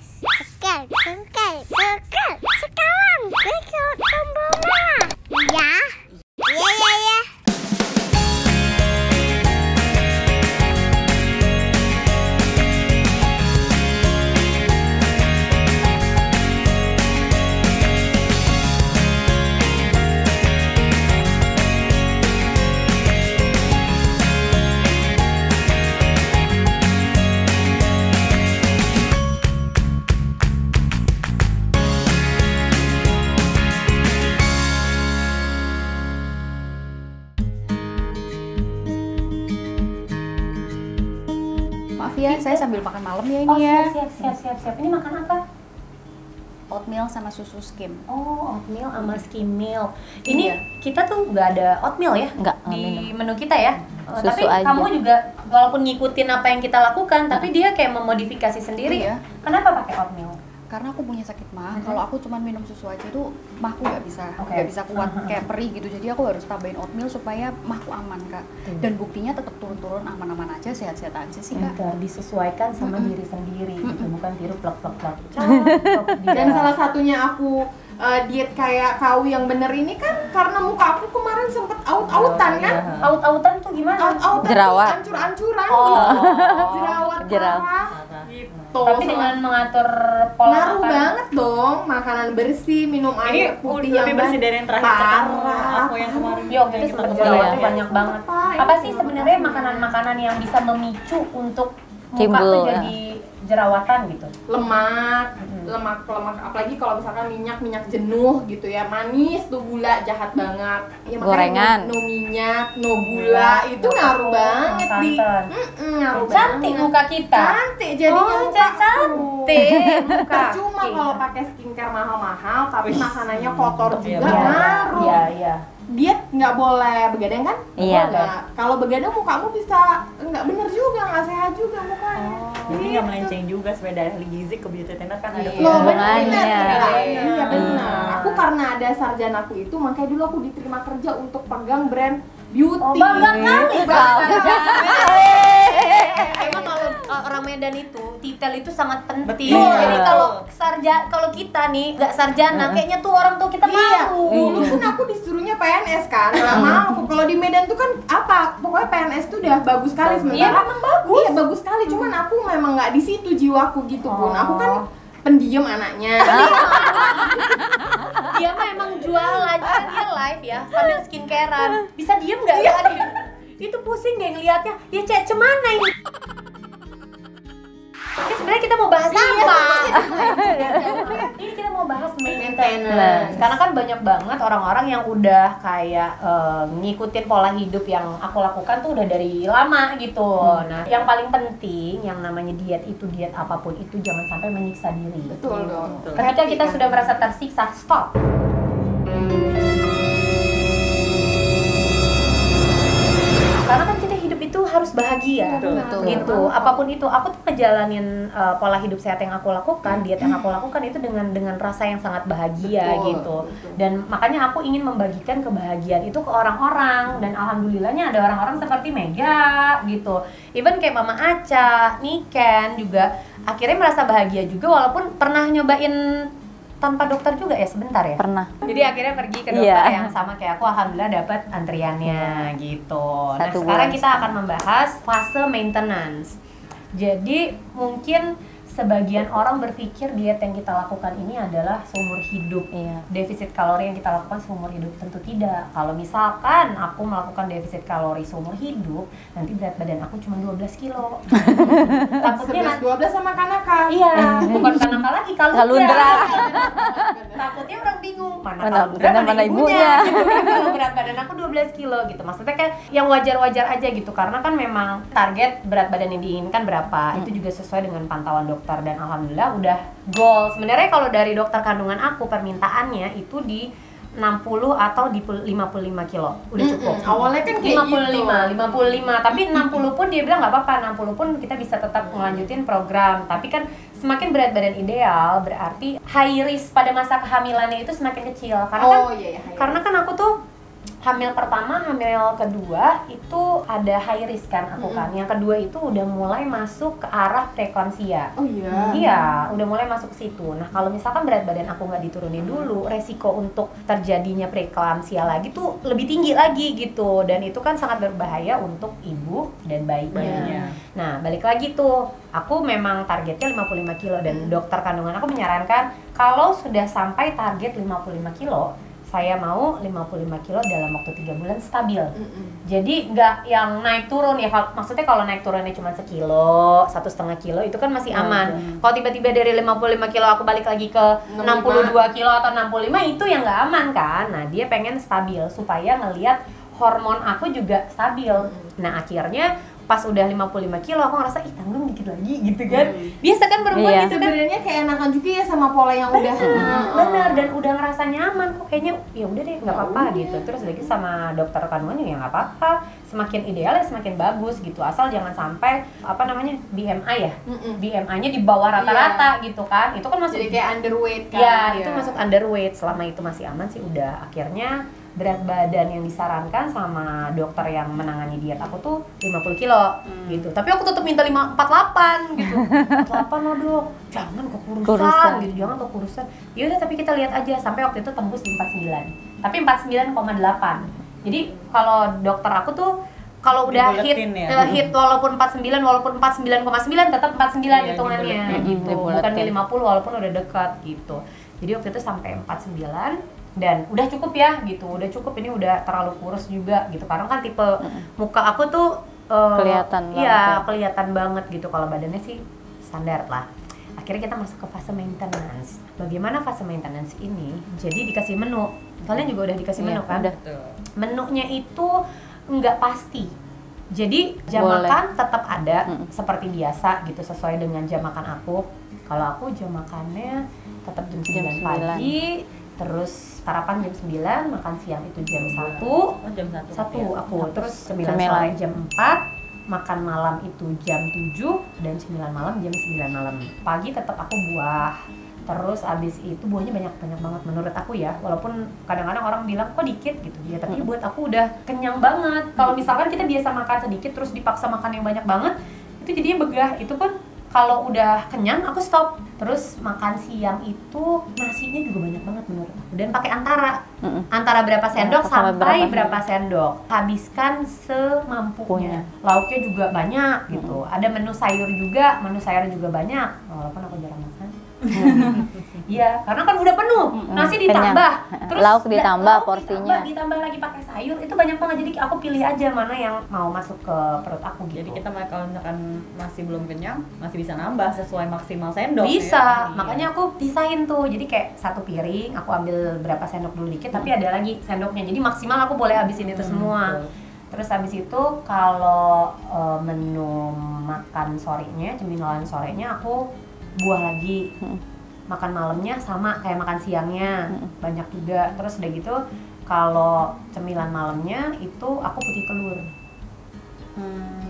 subscribe sekarang klik tombol merah ya. Ya. Maaf ya, saya sambil makan malam ya ini Oh, ya. siap. Ini makan apa? Oatmeal sama susu skim. Oh, oatmeal sama skim milk. Ini Iya. kita tuh nggak ada oatmeal ya? Nggak Di minum. menu kita ya? Susu Tapi aja. kamu juga walaupun ngikutin apa yang kita lakukan, tapi dia kayak memodifikasi sendiri. Iya. Kenapa pakai oatmeal? Karena aku punya sakit mah, kalau aku cuma minum susu aja tuh mahku nggak Oke. bisa kuat, kayak perih gitu. Jadi aku harus tambahin oatmeal supaya mahku aman, Kak. Dan buktinya tetap turun-turun aman-aman aja, sehat-sehat aja sih, Kak. Pintar, disesuaikan sama diri sendiri, gitu. Bukan tiru plak-plak-plak. Dan salah satunya aku diet kayak kau yang bener ini kan karena muka aku kemarin sempet aut-autan kan? Aut-autan tuh gimana? Aut-autan Jerawat. tuh ancur-ancuran Oh. jerawat Jerawat. parah gitu. Tapi dengan mengatur pola ngaruh makan. banget dong, makanan bersih, minum air putih yang lebih bersih dari yang terakhir ketemu parah. aku yang kemarin. Yo, kita sempet ketemu jerawatnya ya. banyak banget. Apa sih sebenarnya makanan-makanan yang bisa memicu untuk muka Timbul, tuh ya. jadi jerawatan gitu? lemak, lemak apalagi kalau misalkan minyak jenuh gitu ya, manis tuh gula jahat banget. Ya, makanya Gorengan. no minyak, no gula itu ngaruh banget di santan. ngaruh Cantik banget. muka kita. Cantik jadinya Oh, muka cantik muka. Cuma Oke. kalau pakai skincare mahal-mahal tapi makanannya kotor juga Iya, ngaruh. Iya. Diet nggak boleh begadang kan? Iya. Nah, kalau begadang mukamu bisa nggak bener juga, nggak sehat juga mukanya. Jadi nggak melenceng juga sesuai dari ahli gizi ke beauty trainer kan ada Loh, Hubungannya. bener. Iya benar. Iya. Aku karena ada sarjanaku itu, makanya dulu aku diterima kerja untuk pegang brand beauty. Oh, bangga kali kau. Bangga. Emang kalau orang Medan itu titel itu sangat penting. Betul. Jadi kalau kita nih nggak sarjana, kayaknya tuh orang tua kita Iya, malu. dulu pun aku disuruhnya PNS kan, nggak mau. Kalau di Medan tuh kan apa, pokoknya PNS tuh udah bagus sekali Iya, sementara. memang bagus. Iya bagus sekali, cuman aku memang nggak di situ jiwaku gitu pun. Aku kan pendiam anaknya. Dia mah emang jualan, kan dia live ya sambil skincarean. Bisa diem nggak ya? Itu pusing deh ngeliatnya. Ya cek cemana ini? Oke, sebenarnya kita mau bahas apa? Ini kita mau bahas maintenance. Karena kan banyak banget orang-orang yang udah kayak ngikutin pola hidup yang aku lakukan tuh udah dari lama gitu. Nah, yang paling penting yang namanya diet itu, diet apapun itu jangan sampai menyiksa diri. Betul dong. Ketika kita sudah merasa tersiksa, stop. Karena kan kita hidup itu harus bahagia. Betul. Gitu. Apapun itu, aku tuh ngejalanin pola hidup sehat yang aku lakukan, diet yang aku lakukan itu dengan rasa yang sangat bahagia gitu. Dan makanya aku ingin membagikan kebahagiaan itu ke orang-orang, dan alhamdulillahnya ada orang-orang seperti Mega gitu. Even kayak Mama Aca, Niken juga akhirnya merasa bahagia juga walaupun pernah nyobain tanpa dokter juga ya sebentar ya. Pernah. Jadi akhirnya pergi ke dokter Iya. yang sama kayak aku, alhamdulillah dapat antriannya gitu. Nah, Satu sekarang bulan kita akan membahas fase maintenance. Jadi mungkin sebagian orang berpikir diet yang kita lakukan ini adalah seumur hidup. Iya. Defisit kalori yang kita lakukan seumur hidup, tentu tidak. Kalau misalkan aku melakukan defisit kalori seumur hidup, nanti berat badan aku cuma 12 kilo. Takutnya nanti 11-12 sama Kanaka. iya, bukan karena lagi Kalundra. Takutnya orang bingung mana Mana kalundra, benar, mana ibunya. Kalau berat badan aku 12 kilo gitu. Maksudnya kan yang wajar-wajar aja gitu. Karena kan memang target berat badan yang diinginkan berapa, itu juga sesuai dengan pantauan dokter, dan alhamdulillah udah goal. Sebenarnya kalau dari dokter kandungan aku permintaannya itu di 60 atau di 55 kilo udah cukup. Awalnya kan kayak 55, tapi 60 pun dia bilang nggak apa-apa, 60 pun kita bisa tetap melanjutin program. Tapi kan semakin berat badan ideal berarti high risk pada masa kehamilannya itu semakin kecil. Karena kan iya. karena kan aku tuh hamil pertama, hamil kedua itu ada high risk kan aku kan. Yang kedua itu udah mulai masuk ke arah preeklamsia. Oh iya. Iya, udah mulai masuk ke situ. Nah, kalau misalkan berat badan aku nggak diturunin dulu, resiko untuk terjadinya preeklamsia lagi tuh lebih tinggi lagi gitu. Dan itu kan sangat berbahaya untuk ibu dan bayinya. Nah, balik lagi tuh, aku memang targetnya 55 kilo dan dokter kandungan aku menyarankan kalau sudah sampai target 55 kilo, saya mau 55 kilo dalam waktu 3 bulan stabil. Jadi nggak yang naik turun ya, maksudnya kalau naik turunnya cuma sekilo, 1,5 kilo itu kan masih aman. Kalau tiba-tiba dari 55 kilo aku balik lagi ke 62 kilo atau 65 itu yang nggak aman kan. Nah dia pengen stabil supaya ngelihat hormon aku juga stabil. Nah akhirnya pas udah 55 kilo aku ngerasa ih tanggung dikit lagi gitu kan. Biasa kan perempuan gitu kan. Sebenarnya kayak enakan juga ya sama pola yang udah bener dan udah ngerasa nyaman kok kayaknya ya udah deh nggak apa-apa gitu. Terus lagi sama dokter kandungan ya nggak apa-apa, semakin ideal ya semakin bagus gitu, asal jangan sampai apa namanya BMI ya, BMI-nya di bawah rata-rata gitu kan. Itu kan masuk jadi kayak underweight kan. ya itu masuk underweight. Selama itu masih aman sih udah. Akhirnya berat badan yang disarankan sama dokter yang menangani diet aku tuh 50 kilo gitu. Tapi aku tetap minta 48 gitu. 48 loh dok, jangan kekurusan gitu, jangan kekurusan. Yaudah tapi kita lihat aja, sampai waktu itu tembus di 49. Tapi 49,8. Jadi kalau dokter aku tuh kalau udah hit walaupun 49 walaupun 49,9 tetap 49 hitungannya gitu. Bukan di 50 walaupun udah dekat gitu. Jadi waktu itu sampai 49 dan udah cukup ya gitu, udah cukup, ini udah terlalu kurus juga gitu karena kan tipe muka aku tuh kelihatan banget iya kelihatan banget gitu. Kalau badannya sih standar lah. Akhirnya kita masuk ke fase maintenance. Bagaimana fase maintenance ini? Jadi dikasih menu, kalian juga udah dikasih menu kan? Udah. Menunya itu nggak pasti. Jadi jam makan tetap ada seperti biasa gitu, sesuai dengan jam makan aku. Kalau aku jam makannya tetap jam 9 pagi. Terus sarapan jam 9, makan siang itu jam 1. Oh, jam 1. Aku. Terus 9 sore jam 4, makan malam itu jam 7 dan 9 malam jam 9 malam. Pagi tetap aku buah. Terus abis itu buahnya banyak banget menurut aku ya. Walaupun kadang-kadang orang bilang kok dikit gitu ya, tapi buat aku udah kenyang banget. Kalau misalkan kita biasa makan sedikit terus dipaksa makan yang banyak banget, itu jadinya begah. Itu pun kalau udah kenyang aku stop. Terus makan siang itu nasinya juga banyak banget menurut aku. Dan pakai antara berapa sendok sampai berapa sendok. Habiskan semampunya. Lauknya juga banyak gitu. Ada menu sayur juga banyak. Walaupun aku jarang makan. Iya, karena kan udah penuh. Nasi ditambah, terus lauk ditambah porsinya. Ditambah lagi pakai sayur, itu banyak banget. Jadi aku pilih aja mana yang mau masuk ke perut aku gitu. Jadi kita kalau misalkan masih belum kenyang, masih bisa nambah sesuai maksimal sendok. Bisa, ya? makanya aku pisahin tuh. Jadi kayak satu piring, aku ambil berapa sendok dulu dikit, tapi ada lagi sendoknya. Jadi maksimal aku boleh habisin itu semua. Terus habis itu kalau menu makan sorenya, cemilan sorenya aku buah lagi. Makan malamnya sama kayak makan siangnya, banyak juga. Terus udah gitu kalau cemilan malamnya itu aku putih telur.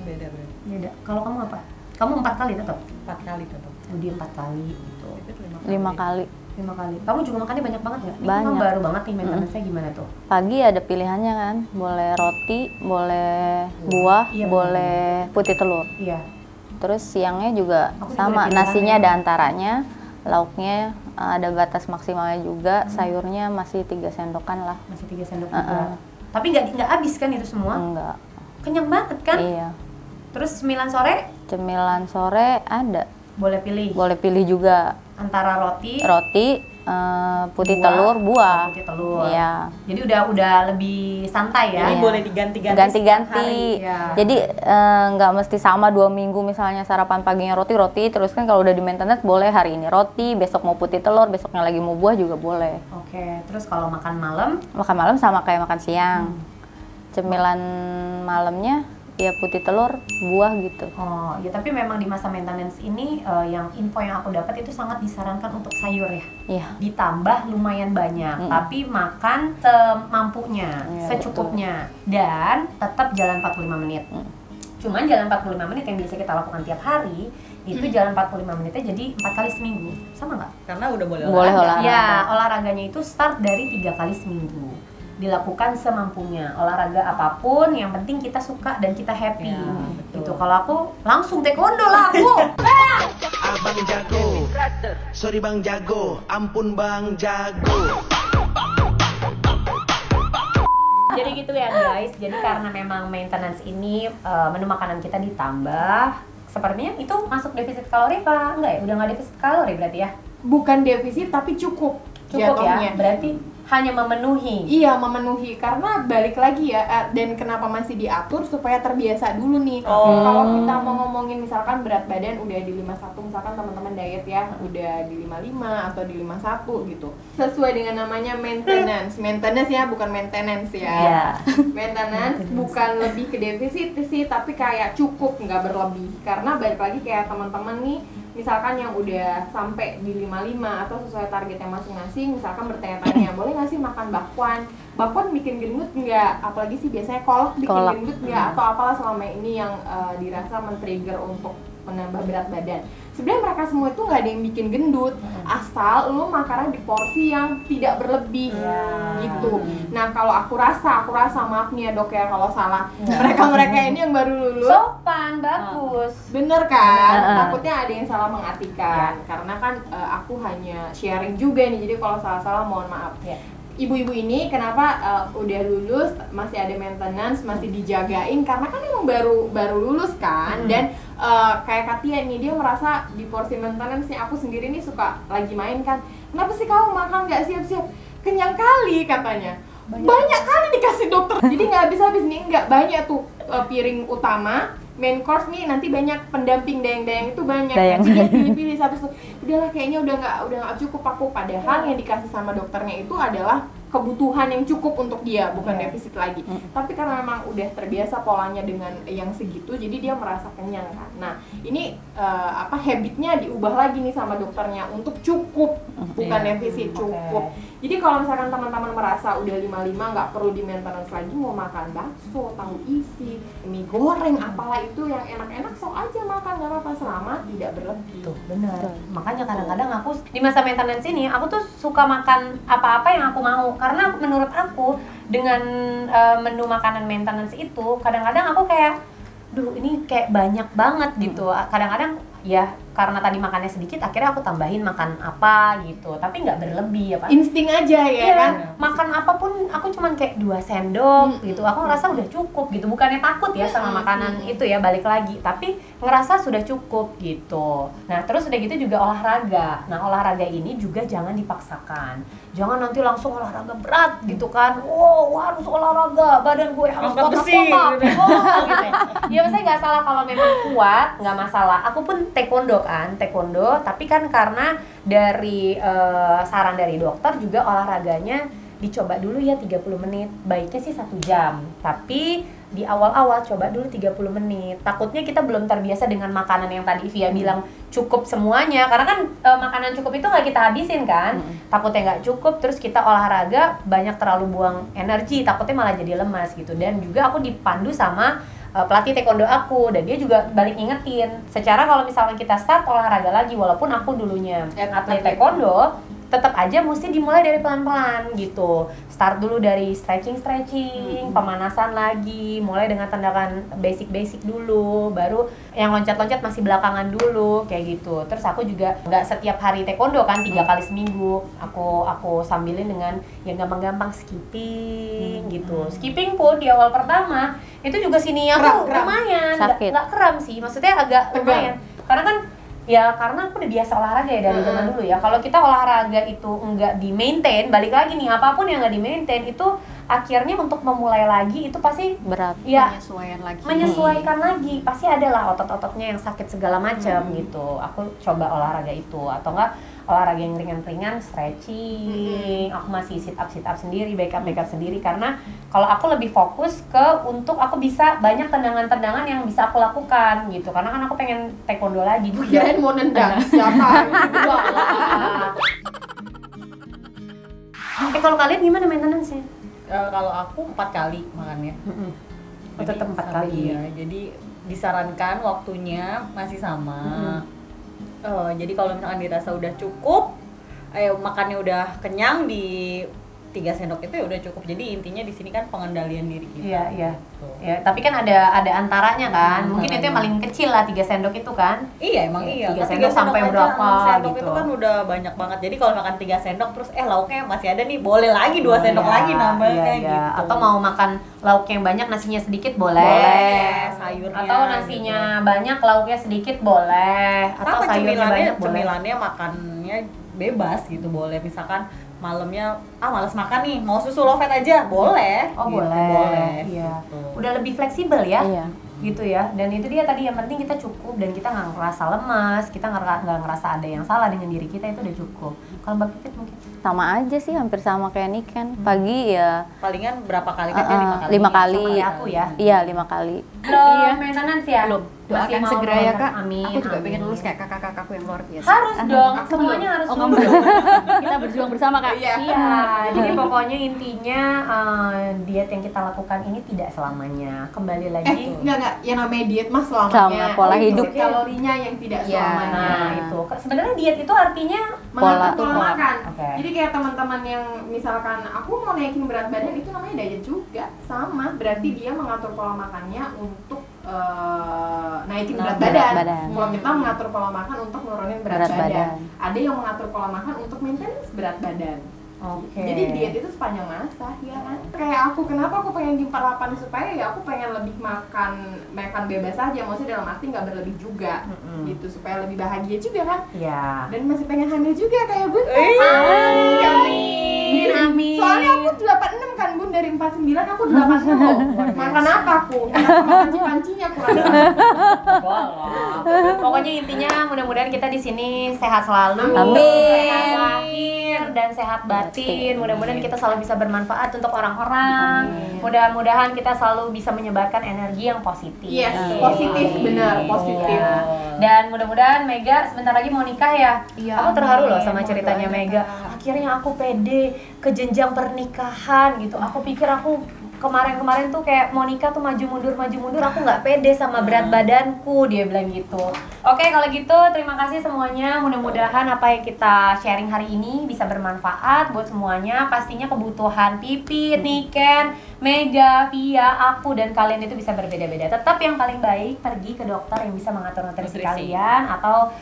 Beda. Kalau kamu apa? Kamu 4 kali tetap? 4 kali tetap. Dia 4 kali gitu. 5 kali. 5 kali. Kamu juga makannya banyak banget nggak? Ini Banyak. kamu baru banget nih maintenance-nya gimana tuh? Pagi ada pilihannya kan, boleh roti, boleh buah, boleh putih telur. Iya. Terus siangnya juga Aku juga sama, ada nasinya pilihannya. ada antaranya, lauknya ada batas maksimalnya juga, sayurnya masih 3 sendokan lah. Masih 3 sendok juga. Tapi nggak habis kan itu semua? Enggak. Kenyang banget kan? Iya. Terus cemilan sore Cemilan sore ada, boleh pilih boleh pilih juga antara roti, putih telur, buah. putih telur. Iya. Jadi udah lebih santai ya. Jadi boleh diganti-ganti. Ganti-ganti. ya. Jadi nggak mesti sama 2 minggu misalnya sarapan paginya roti, terus kan kalau udah di maintenance boleh hari ini roti, besok mau putih telur, besoknya lagi mau buah juga boleh. Oke, terus kalau makan malam Makan malam sama kayak makan siang. Cemilan malamnya ya putih telur, buah gitu. oh ya, tapi memang di masa maintenance ini yang info yang aku dapat itu sangat disarankan untuk sayur ya. Iya. Ditambah lumayan banyak, tapi makan semampunya, Iya, secukupnya, dan tetap jalan 45 menit. Cuman jalan 45 menit yang biasa kita lakukan tiap hari itu jalan 45 menitnya jadi 4 kali seminggu. Sama nggak? Karena udah boleh Boleh olahraga. Ya, olahraganya itu start dari 3 kali seminggu. dilakukan semampunya. Olahraga apapun, yang penting kita suka dan kita happy. Ya, betul. Gitu. Kalau aku langsung taekwondo lah aku. Abang jago, sorry bang jago, ampun bang jago. Jadi gitu ya guys. Jadi karena memang maintenance ini menu makanan kita ditambah, sepertinya itu masuk defisit kalori apa enggak ya? Udah nggak defisit kalori berarti ya? Bukan defisit tapi cukup Ya. jatuhnya. Berarti hanya memenuhi. Iya, memenuhi, karena balik lagi ya, dan kenapa masih diatur supaya terbiasa dulu nih. Kalau kita mau ngomongin misalkan berat badan udah di 51, misalkan teman-teman diet ya udah di 55 atau di 51 gitu, sesuai dengan namanya maintenance ya, bukan maintenance ya. Iya. Maintenance bukan lebih ke defisit sih, tapi kayak cukup, nggak berlebih. Karena balik lagi kayak teman-teman nih, misalkan yang udah sampai di 55 atau sesuai targetnya masing-masing, misalkan bertanya-tanya, boleh nggak sih makan bakwan? Bakwan bikin gendut nggak? Apalagi sih biasanya kolak bikin gendut nggak? Atau apalah selama ini yang dirasa men-trigger untuk menambah berat badan. Sebenarnya mereka semua itu nggak ada yang bikin gendut, asal lo makannya di porsi yang tidak berlebih gitu. Nah kalau aku rasa maaf nih ya dok ya kalau salah, mereka ini yang baru lulus Sopan, bagus. bener kan, takutnya ada yang salah mengartikan karena kan aku hanya sharing juga nih, jadi kalau salah-salah mohon maaf. Ibu-ibu ini kenapa udah lulus masih ada maintenance, masih dijagain karena kan emang baru lulus kan. Dan kayak Katia nih, dia merasa di porsi maintenance nih, aku sendiri nih suka lagi main kan, kenapa sih kamu makan nggak siap-siap, kenyang kali katanya, banyak kali dikasih dokter, jadi nggak habis-habis nih, nggak banyak tuh piring utama, main course nih nanti banyak pendamping dayang-dayang itu banyak, jadi dia pilih-pilih satu, udahlah kayaknya udah nggak cukup aku, padahal yang dikasih sama dokternya itu adalah kebutuhan yang cukup untuk dia, bukan defisit lagi. Tapi karena memang udah terbiasa polanya dengan yang segitu, jadi dia merasa kenyang kan. Nah ini habitnya diubah lagi nih sama dokternya untuk cukup, bukan defisit, cukup. Jadi kalau misalkan teman-teman merasa udah 55 nggak perlu di maintenance lagi, mau makan bakso, tahu isi, mie goreng, apalah itu yang enak-enak, sok aja makan, nggak apa-apa selama tidak berlebih. Tuh, benar. Makanya kadang-kadang aku di masa maintenance ini, aku tuh suka makan apa-apa yang aku mau. Karena menurut aku dengan menu makanan maintenance itu, kadang-kadang aku kayak, duh ini kayak banyak banget gitu. Kadang-kadang ya karena tadi makannya sedikit, akhirnya aku tambahin makan apa gitu, tapi nggak berlebih ya Pak. Insting aja ya kan? Makan apapun aku cuman kayak 2 sendok gitu, aku ngerasa udah cukup gitu. Bukannya takut ya sama makanan itu ya, balik lagi, tapi ngerasa sudah cukup gitu. Nah terus udah gitu juga olahraga. Nah olahraga ini juga jangan dipaksakan, jangan nanti langsung olahraga berat gitu kan. Harus olahraga, badan gue harus kotak-kotak gitu. Ya maksudnya nggak salah kalau memang kuat, nggak masalah. Aku pun taekwondo, tapi kan karena dari saran dari dokter juga olahraganya dicoba dulu ya 30 menit, baiknya sih 1 jam, tapi di awal-awal coba dulu 30 menit. Takutnya kita belum terbiasa dengan makanan yang tadi Via bilang cukup semuanya, karena kan makanan cukup itu nggak kita habisin kan. Takutnya nggak cukup, terus kita olahraga banyak terlalu buang energi, takutnya malah jadi lemas gitu. Dan juga aku dipandu sama pelatih taekwondo aku, dan dia juga balik ngingetin secara kalau misalkan kita start olahraga lagi, walaupun aku dulunya atlet taekwondo, tetap aja mesti dimulai dari pelan-pelan gitu. Start dulu dari stretching, pemanasan lagi, mulai dengan tendangan basic dulu, baru yang loncat-loncat masih belakangan dulu kayak gitu. Terus aku juga nggak setiap hari taekwondo kan, 3 kali seminggu aku sambilin dengan yang gampang-gampang skipping gitu. Skipping pun di awal pertama itu juga sini aku lumayan nggak kram sih, maksudnya agak lumayan karena kan ya karena aku udah biasa olahraga ya dari zaman dulu ya. Kalau kita olahraga itu enggak di maintain, balik lagi nih, apapun yang enggak di maintain itu akhirnya untuk memulai lagi itu pasti berat. Ya, menyesuaikan lagi pasti ada lah otot-ototnya yang sakit segala macam gitu. Aku coba olahraga itu, atau enggak olahraga yang ringan-ringan, stretching. Aku masih sit up sendiri, back up sendiri, karena kalau aku lebih fokus ke untuk aku bisa banyak tendangan-tendangan yang bisa aku lakukan gitu. Karena kan aku pengen taekwondo lagi juga. Kirain mau nendang siapa? Kalau kalian gimana maintenance-nya? Kalau aku 4 kali makannya. Tetap 4 kali. Iya, jadi disarankan waktunya masih sama. Jadi kalau misalkan dirasa udah cukup, makannya udah kenyang, 3 sendok itu ya udah cukup. Jadi intinya di sini kan pengendalian diri kita. Iya, iya. Gitu. Ya, tapi kan ada antaranya kan. Mungkin itu yang paling kecil lah 3 sendok itu kan. Iya emang iya. 3 Kan sendok sampai aja, berapa 6 sendok gitu. itu kan udah banyak banget. Jadi kalau makan 3 sendok terus lauknya masih ada nih, boleh lagi 2 sendok Iya, lagi nambah iya, kayak iya. gitu. Atau mau makan lauk yang banyak, nasinya sedikit boleh. Boleh, sayurnya. Atau nasinya banyak, lauknya sedikit boleh. Atau Sama sayurnya banyak boleh. cemilannya makannya bebas gitu, boleh. Misalkan malamnya malas makan nih, mau susu low fat aja boleh. Oh gitu, boleh. Iya. Gitu. Udah lebih fleksibel ya. Iya. Gitu ya. Dan itu dia tadi, yang penting kita cukup dan kita nggak ngerasa lemas, kita nggak ngerasa ada yang salah dengan diri kita, itu udah cukup. Kalau Mbak Pipit mungkin Sama aja sih, hampir sama kayak Niken. Pagi ya Palingan berapa kali kan? 5 kali. 5 kali. seperti aku ya. Iya, 5 kali. Belum maintenance ya? Belum. Masih Doakan mau segera ya, Kak. Amin. Aku juga amin. pengen lulus kayak kakak-kakakku yang luar biasa. Harus dong, semuanya harus Oh, lulus. kamu kita berjuang bersama, Kak. Iya. Iya, jadi pokoknya intinya diet yang kita lakukan ini tidak selamanya. Kembali lagi. Enggak, yang namanya diet mah selamanya. Sama pola Tapi hidup. kalorinya yang tidak Iya. selamanya. Nah, itu. Sebenarnya diet itu artinya Mengatur Pola. pola makan. Oke. Jadi kayak teman-teman yang misalkan aku mau naikin berat badan, itu namanya diet juga, sama. Berarti dia mengatur pola makannya untuk naikin berat badan. Kalau kita mengatur pola makan untuk nurunin berat Berat badan. badan. Ada yang mengatur pola makan untuk maintenance berat badan. Oke. Jadi diet itu sepanjang masa, ya kan? Kayak aku, kenapa aku pengen di 48 supaya ya aku pengen lebih makan bebas aja, maksudnya dalam arti nggak berlebih juga, gitu, supaya lebih bahagia juga kan? Iya. Dan masih pengen hamil juga kayak Bun. Amin, amin. Soalnya aku 86 kan Bun, dari 49 aku 86 loh. Makan apa aku? Makan panci-pancinya kurang. Pokoknya intinya mudah-mudahan kita di sini sehat selalu. Amin. Sehat lahir dan sehat batin. Mudah-mudahan kita selalu bisa bermanfaat untuk orang-orang. Mudah-mudahan kita selalu bisa menyebarkan energi yang positif. Yes, positif, benar, positif. Iya. Dan mudah-mudahan Mega sebentar lagi mau nikah ya. Iya, Aku terharu loh amin. sama ceritanya Doain, Mega. Akhirnya aku pede ke jenjang pernikahan gitu. Aku pikir aku kemarin-kemarin tuh kayak mau nikah tuh maju mundur, aku nggak pede sama berat badanku, dia bilang gitu. Oke, kalau gitu terima kasih semuanya. Mudah-mudahan apa yang kita sharing hari ini bisa bermanfaat buat semuanya. Pastinya kebutuhan Pipit, Niken, Mega, Via, aku dan kalian itu bisa berbeda-beda. Tetap yang paling baik pergi ke dokter yang bisa mengatur nutrisi kalian atau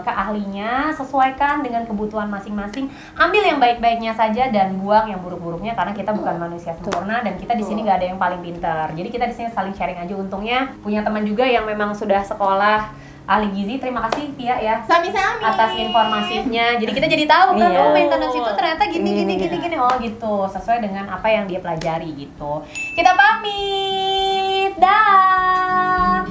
ke ahlinya, sesuaikan dengan kebutuhan masing-masing. Ambil yang baik-baiknya saja dan buang yang buruk-buruknya, karena kita bukan manusia sempurna dan kita di sini nggak ada yang paling pintar. Jadi kita di sini saling sharing aja. Untungnya punya teman juga yang memang sudah sekolah ahli gizi. Terima kasih Via ya Sami-sami atas informasinya. Jadi kita jadi tahu kan, Iya. oh maintenance itu ternyata gini. Oh gitu, sesuai dengan apa yang dia pelajari gitu. Kita pamit. Dah.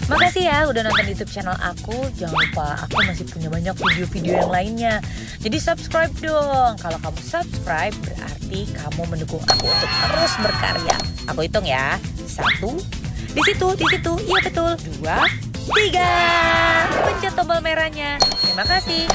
Makasih ya udah nonton YouTube channel aku. Jangan lupa aku masih punya banyak video-video yang lainnya. Jadi subscribe dong. Kalau kamu subscribe berarti kamu mendukung aku untuk terus berkarya. Aku hitung ya. 1, di situ, iya betul. 2, 3. Pencet tombol merahnya. Terima kasih.